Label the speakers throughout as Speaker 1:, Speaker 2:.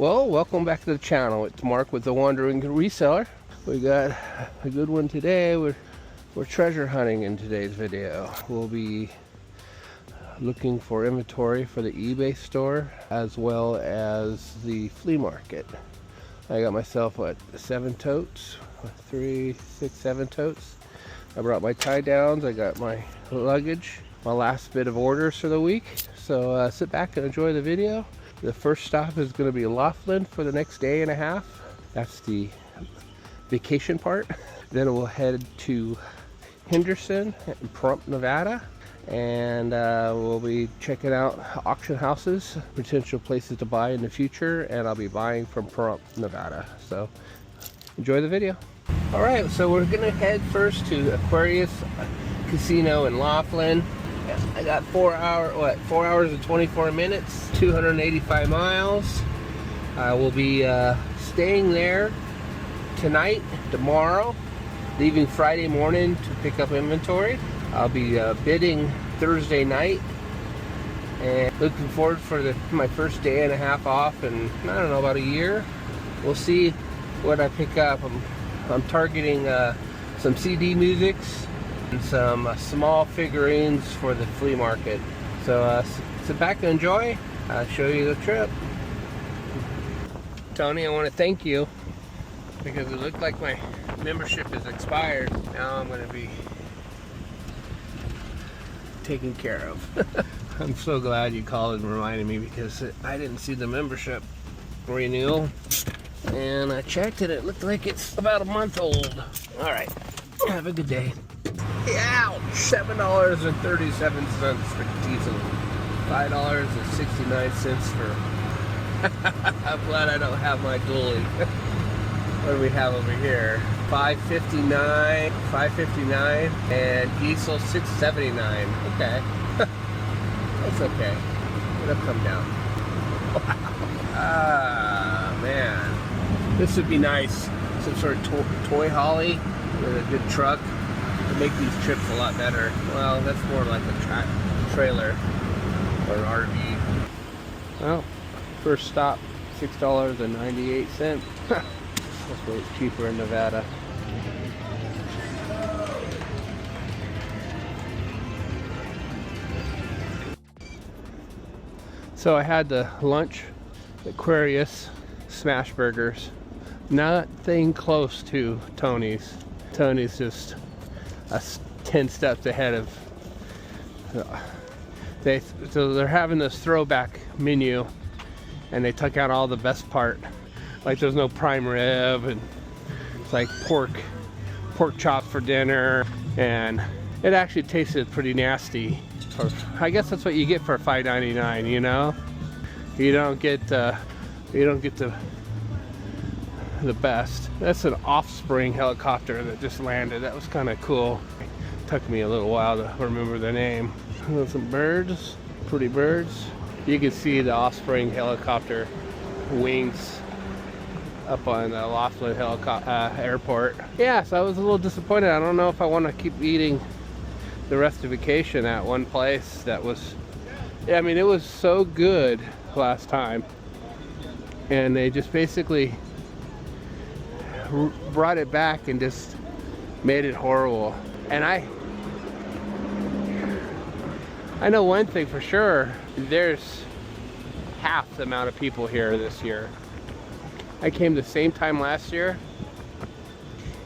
Speaker 1: Well, welcome back to the channel. It's Mark with the Wandering Reseller. We got a good one today. We're treasure hunting in today's video. We'll be looking for inventory for the eBay store as well as the flea market. I got myself, what, 7 totes? 3, 6, 7 totes. I brought my tie downs. I got my luggage, my last bit of orders for the week. So sit back and enjoy the video. The first stop is going to be Laughlin for the next day and a half. That's the vacation part. Then we'll head to Henderson and Pahrump, Nevada. And we'll be checking out auction houses, potential places to buy in the future. And I'll be buying from Pahrump, Nevada. So enjoy the video. All right, so we're going to head first to Aquarius Casino in Laughlin. I got 4 hours and 24 minutes, 285 miles. I will be staying there tonight, tomorrow, leaving Friday morning to pick up inventory. I'll be bidding Thursday night, and looking forward for my first day and a half off in, I don't know, about a year. We'll see what I pick up. I'm targeting some CD musics and some small figurines for the flea market. So sit back and enjoy. I'll show you the trip. Tony, I want to thank you because it looked like my membership is expired. Now I'm going to be taken care of. I'm so glad you called and reminded me because I didn't see the membership renewal. And I checked it, it looked like it's about a month old. All right, have a good day. Ouch! $7.37 for diesel. $5.69 for... I'm glad I don't have my dually. What do we have over here? $5.59, and diesel $6.79. Okay. That's okay. It'll come down. Ah, man. This would be nice. Some sort of toy holly with a good truck to make these trips a lot better. Well, that's more like a trailer or an RV. Well, first stop, $6.98. That's why it's cheaper in Nevada. So I had the lunch at Aquarius, smash burgers. Nothing close to Tony's. Tony's just 10 steps ahead of. So they're having this throwback menu, and they took out all the best part. Like there's no prime rib, and it's like pork chop for dinner, and it actually tasted pretty nasty. I guess that's what you get for $5.99. You know, you don't get the best. That's an Offspring helicopter that just landed. That was kind of cool. Took me a little while to remember the name. Some birds, pretty birds. You can see the Offspring helicopter wings up on the Laughlin airport. Yeah, so I was a little disappointed. I don't know if I want to keep eating the rest of vacation at one place that was, yeah, I mean, it was so good last time, and they just basically brought it back and just made it horrible. And I know one thing for sure, there's half the amount of people here this year. I came the same time last year,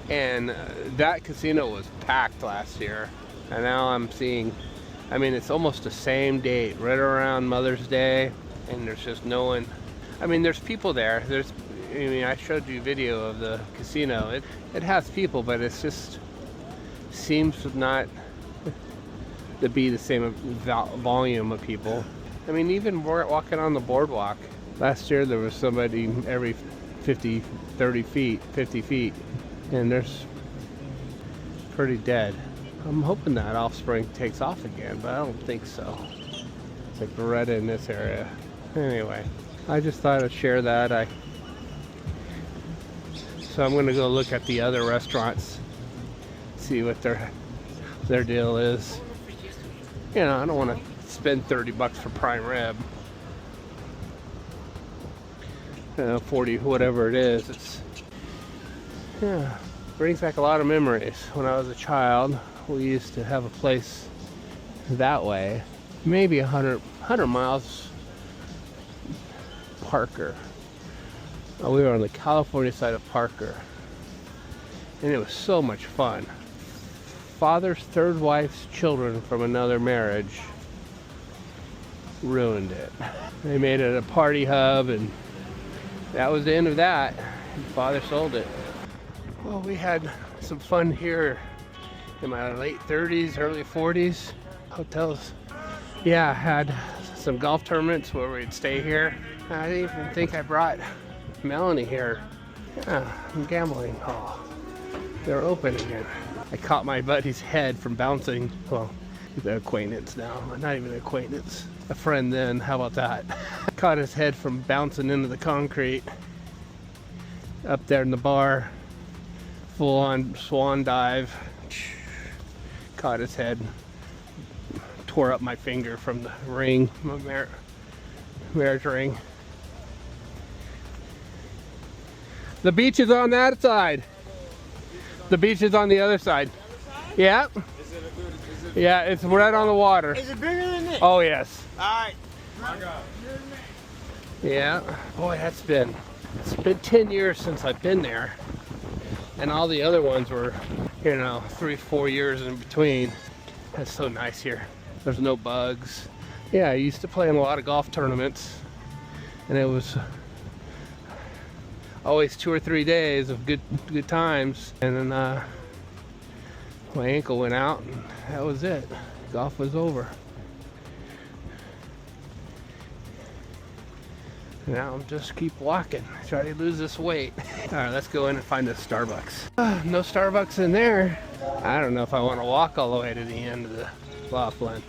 Speaker 1: and that casino was packed last year, and now I'm seeing, I mean, it's almost the same date, right around Mother's Day, and there's just no one. I mean, there's people there. I mean, I showed you a video of the casino. It has people, but it's just seems not to be the same volume of people. I mean, even walking on the boardwalk. Last year there was somebody every 50 feet, and there's pretty dead. I'm hoping that Offspring takes off again, but I don't think so. It's like Beretta in this area. Anyway, I just thought I'd share that. So I'm going to go look at the other restaurants, see what their deal is. You know, I don't want to spend $30 for prime rib. 40, whatever it is. It's, yeah, brings back a lot of memories. When I was a child, we used to have a place that way, maybe 100 miles. Parker. We were on the California side of Parker, and it was so much fun. Father's third wife's children from another marriage ruined it. They made it a party hub, and that was the end of that. Father sold it. Well, we had some fun here in my late 30s, early 40s. Hotels. Yeah, I had some golf tournaments where we'd stay here. I didn't even think I brought Melanie here. Yeah, gambling hall. They're open again. I caught my buddy's head from bouncing. Well, he's an acquaintance now. Not even an acquaintance. A friend then. How about that? Caught his head from bouncing into the concrete. Up there in the bar. Full on swan dive. Caught his head. Tore up my finger from the ring. My marriage ring. The beach is on that side. The beach is on the other side. Yeah. Yeah, it's right on the water.
Speaker 2: Is it bigger than this?
Speaker 1: Oh yes.
Speaker 2: Alright.
Speaker 1: Yeah. Boy, it's been 10 years since I've been there. And all the other ones were, 3-4 years in between. That's so nice here. There's no bugs. Yeah, I used to play in a lot of golf tournaments, and it was always 2 or 3 days of good times. And then my ankle went out, and that was it. Golf was over. Now I'm just keep walking, try to lose this weight. All right, let's go in and find a Starbucks. No Starbucks in there. I don't know if I want to walk all the way to the end of the Laughlin.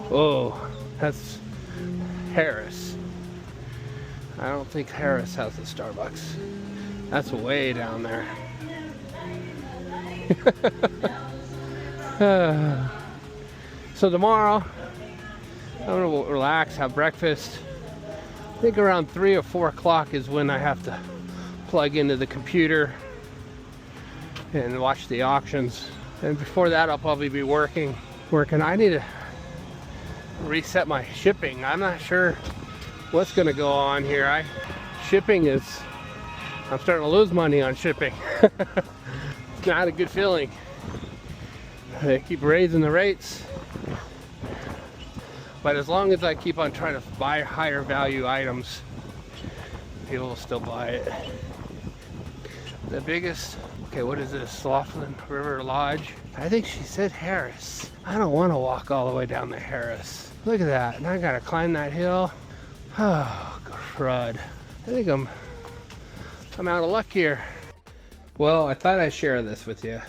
Speaker 1: Oh, that's Harris. I don't think Harris has a Starbucks. That's way down there. So tomorrow, I'm gonna relax, have breakfast. I think around 3 or 4 o'clock is when I have to plug into the computer and watch the auctions. And before that, I'll probably be working. I need to reset my shipping. I'm not sure what's gonna go on here. I'm starting to lose money on shipping. It's not a good feeling. They keep raising the rates. But as long as I keep on trying to buy higher value items, people will still buy it. The biggest, okay, what is this? Laughlin River Lodge? I think she said Harris. I don't want to walk all the way down to Harris. Look at that, and I gotta climb that hill. Oh, crud. I think I'm out of luck here. Well, I thought I'd share this with you.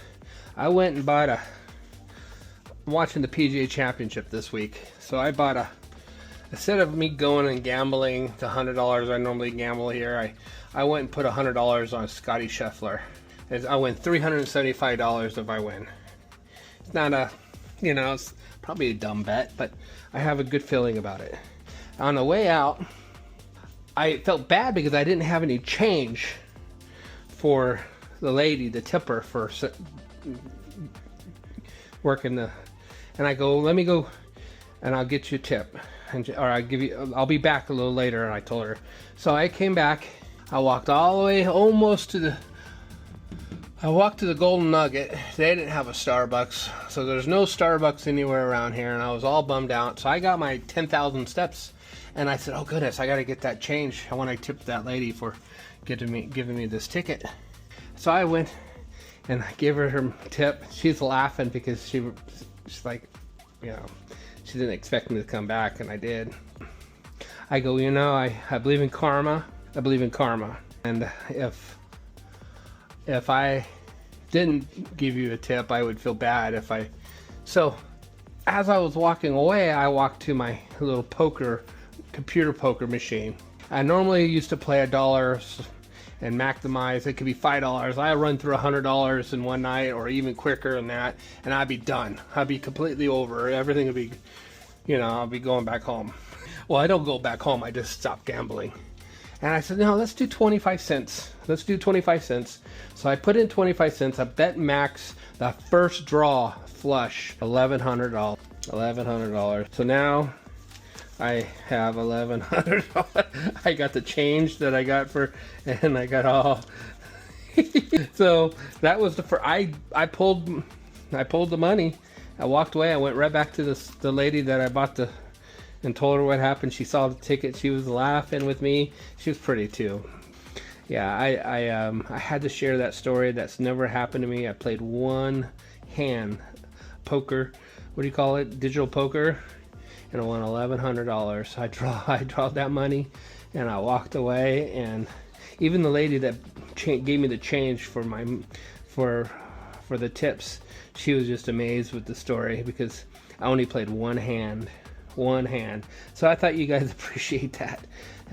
Speaker 1: I went and bought I'm watching the PGA Championship this week. So I bought instead of me going and gambling the $100 I normally gamble here, I went and put $100 on Scotty Scheffler. I win $375 if I win. It's not it's probably a dumb bet, but I have a good feeling about it. On the way out, I felt bad because I didn't have any change for the lady, the tipper, for working the, and I go, let me go and I'll get you a tip, I'll be back a little later. And I told her. So I came back, I walked all the way almost to the, I walked to the Golden Nugget. They didn't have a Starbucks, so there's no Starbucks anywhere around here, and I was all bummed out. So I got my 10,000 steps, and I said, oh goodness, I got to get that change. I want to tip that lady for giving me this ticket. So I went and I gave her her tip. She's laughing because she's like, she didn't expect me to come back, and I did. I go, I believe in karma. I believe in karma, and if I didn't give you a tip, I would feel bad if I. So as I was walking away, I walked to my little computer poker machine. I normally used to play $1 and maximize. It could be $5. I run through $100 in one night, or even quicker than that, and I'd be done. I'd be completely over. Everything would be, I'll be going back home. Well, I don't go back home. I just stop gambling. And I said, no, let's do 25 cents. Let's do 25 cents. So I put in 25 cents. I bet max the first draw flush $1,100. $1,100. So now I have $1,100. I got the change that I got for, and I got all. So that was the first. I pulled the money. I walked away. I went right back to the lady that I bought and told her what happened. She saw the ticket. She was laughing with me. She was pretty too. Yeah, I had to share that story. That's never happened to me. I played one hand poker. What do you call it? Digital poker, and I won $1,100. I drawed that money, and I walked away. And even the lady that gave me the change for the tips, she was just amazed with the story because I only played one hand. So I thought you guys appreciate that.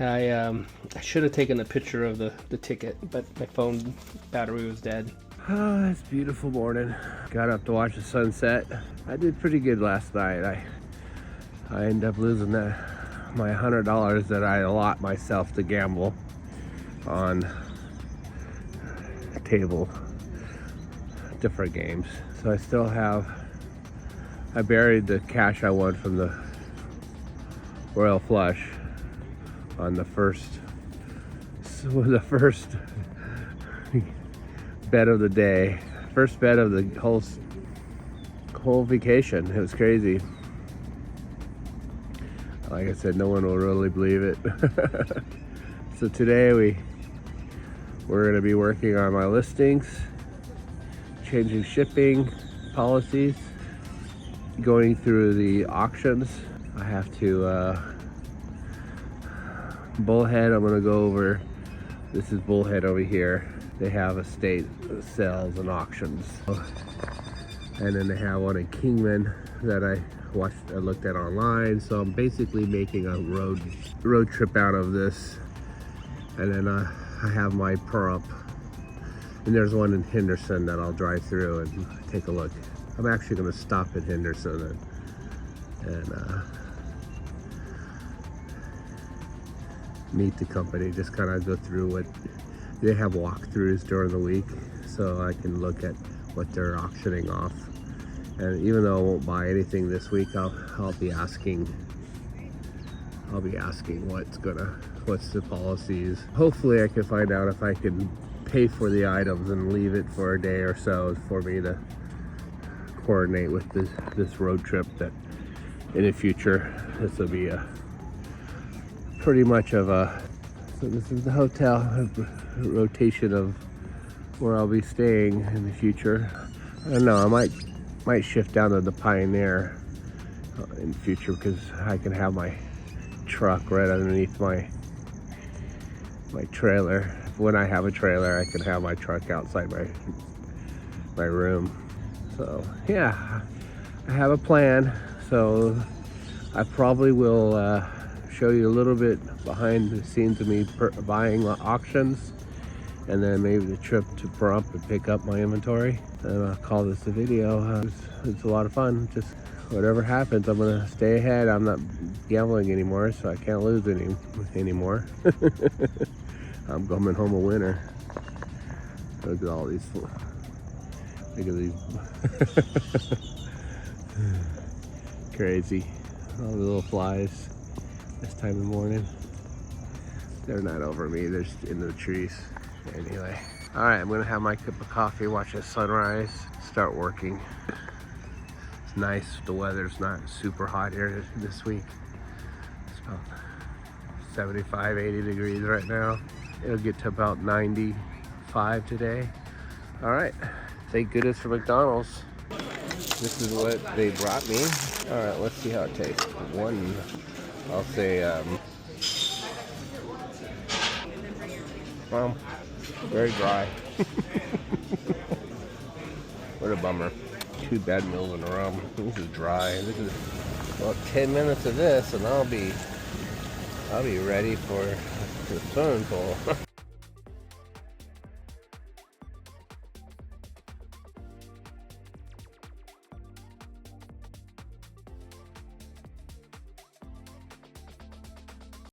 Speaker 1: I should have taken a picture of the ticket, but my phone battery was dead. Oh, it's a beautiful morning. Got up to watch the sunset. I did pretty good last night. I ended up losing my $100 that I allot myself to gamble on table different games. So I still have, I buried the cash I won from the Royal Flush on the first bet of the day, first bet of the whole vacation. It was crazy. Like I said, no one will really believe it. So today we're going to be working on my listings, changing shipping policies, going through the auctions. I have to Bullhead. I'm going to go over. This is Bullhead over here. They have estate sales and auctions, and then they have one in Kingman that I looked at online. So I'm basically making a road trip out of this, and then I have my Pahrump, and there's one in Henderson that I'll drive through and take a look. I'm actually going to stop at Henderson and meet the company, just kind of go through what they have, walkthroughs during the week, so I can look at what they're auctioning off. And even though I won't buy anything this week, I'll be asking what's the policies. Hopefully I can find out if I can pay for the items and leave it for a day or so for me to coordinate with this road trip. That in the future, this will be a pretty much of a, so this is the hotel, a rotation of where I'll be staying in the future. I don't know, I might shift down to the Pioneer in the future, because I can have my truck right underneath my trailer. When I have a trailer, I can have my truck outside my room. So yeah, I have a plan. So I probably will show you a little bit behind the scenes of me buying auctions, and then maybe the trip to Pahrump and pick up my inventory. And I'll call this a video. It's a lot of fun. Just whatever happens, I'm gonna stay ahead. I'm not gambling anymore, so I can't lose anymore. I'm coming home a winner. Look at all these. Look at these. Crazy. All the little flies this time of the morning. They're not over me, they're just in the trees. Anyway. Alright, I'm gonna have my cup of coffee, watch the sunrise, start working. It's nice, the weather's not super hot here this week. It's about 75, 80 degrees right now. It'll get to about 95 today. Alright, thank goodness for McDonald's. This is what they brought me. Alright, let's see how it tastes. One, I'll say, well, very dry. What a bummer. 2 bad meals in a row. This is dry. This is about 10 minutes of this, and I'll be ready for the swimming pool.